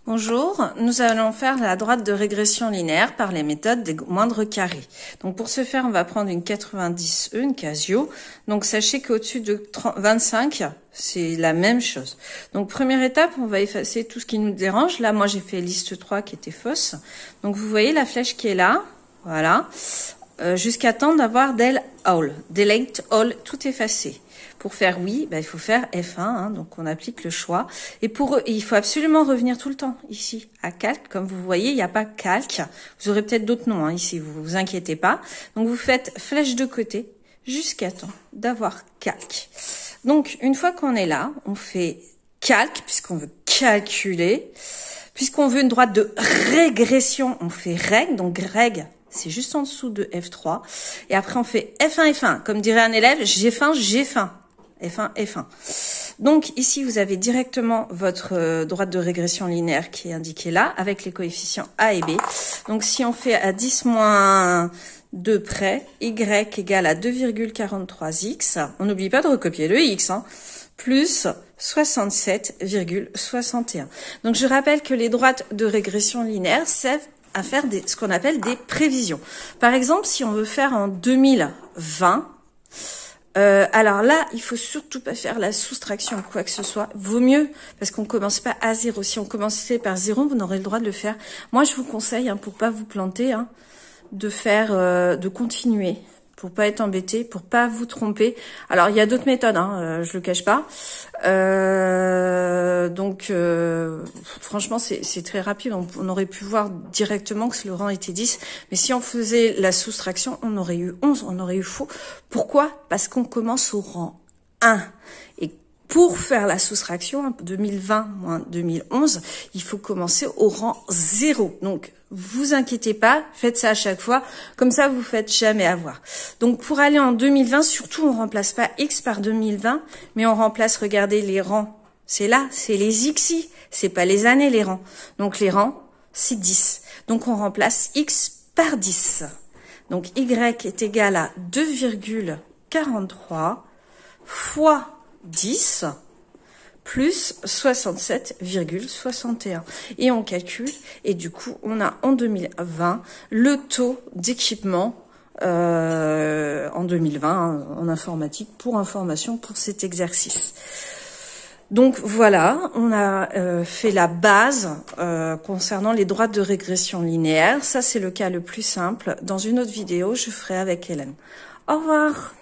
Bonjour, nous allons faire la droite de régression linéaire par les méthodes des moindres carrés. Donc pour ce faire, on va prendre une 90E, une Casio. Donc sachez qu'au-dessus de 25, c'est la même chose. Donc première étape, on va effacer tout ce qui nous dérange. Là, moi j'ai fait liste 3 qui était fausse. Donc vous voyez la flèche qui est là, voilà, jusqu'à temps d'avoir del all, delete all, tout effacé. Pour faire oui, il faut faire F1, hein, donc on applique le choix. Et il faut absolument revenir tout le temps ici à calque. Comme vous voyez, il n'y a pas calque. Vous aurez peut-être d'autres noms ici, vous inquiétez pas. Donc vous faites flèche de côté jusqu'à temps d'avoir calque. Donc une fois qu'on est là, on fait calque puisqu'on veut calculer. Puisqu'on veut une droite de régression, on fait reg. Donc reg, c'est juste en dessous de F3. Et après on fait F1, F1. Comme dirait un élève, j'ai faim, j'ai faim. F1, F1. Donc ici, vous avez directement votre droite de régression linéaire qui est indiquée là, avec les coefficients A et B. Donc si on fait à 10 moins 2 près, y égale à 2,43x, on n'oublie pas de recopier le x, hein, plus 67,61. Donc je rappelle que les droites de régression linéaire servent à faire ce qu'on appelle des prévisions. Par exemple, si on veut faire en 2020, alors là, il faut surtout pas faire la soustraction, quoi que ce soit. Vaut mieux, parce qu'on commence pas à 0. Si on commençait par 0, vous n'aurez le droit de le faire. Moi, je vous conseille, pour pas vous planter, de faire, de continuer, pour pas être embêté, pour pas vous tromper. Alors, il y a d'autres méthodes, je le cache pas. Donc, franchement, c'est très rapide. On aurait pu voir directement que le rang était 10. Mais si on faisait la soustraction, on aurait eu 11, on aurait eu faux. Pourquoi? Parce qu'on commence au rang 1. Et pour faire la soustraction, 2020 moins 2011, il faut commencer au rang 0. Donc, vous inquiétez pas, faites ça à chaque fois. Comme ça, vous faites jamais avoir. Donc, pour aller en 2020, surtout, on remplace pas X par 2020, mais on remplace, regardez, les rangs. C'est là, c'est les XI. C'est pas les années, les rangs. Donc, les rangs, c'est 10. Donc, on remplace X par 10. Donc, Y est égal à 2,43 fois 10 plus 67,61. Et on calcule, et du coup, on a en 2020 le taux d'équipement en 2020 en informatique pour information pour cet exercice. Donc voilà, on a fait la base concernant les droites de régression linéaire. Ça, c'est le cas le plus simple. Dans une autre vidéo, je ferai avec Hélène. Au revoir.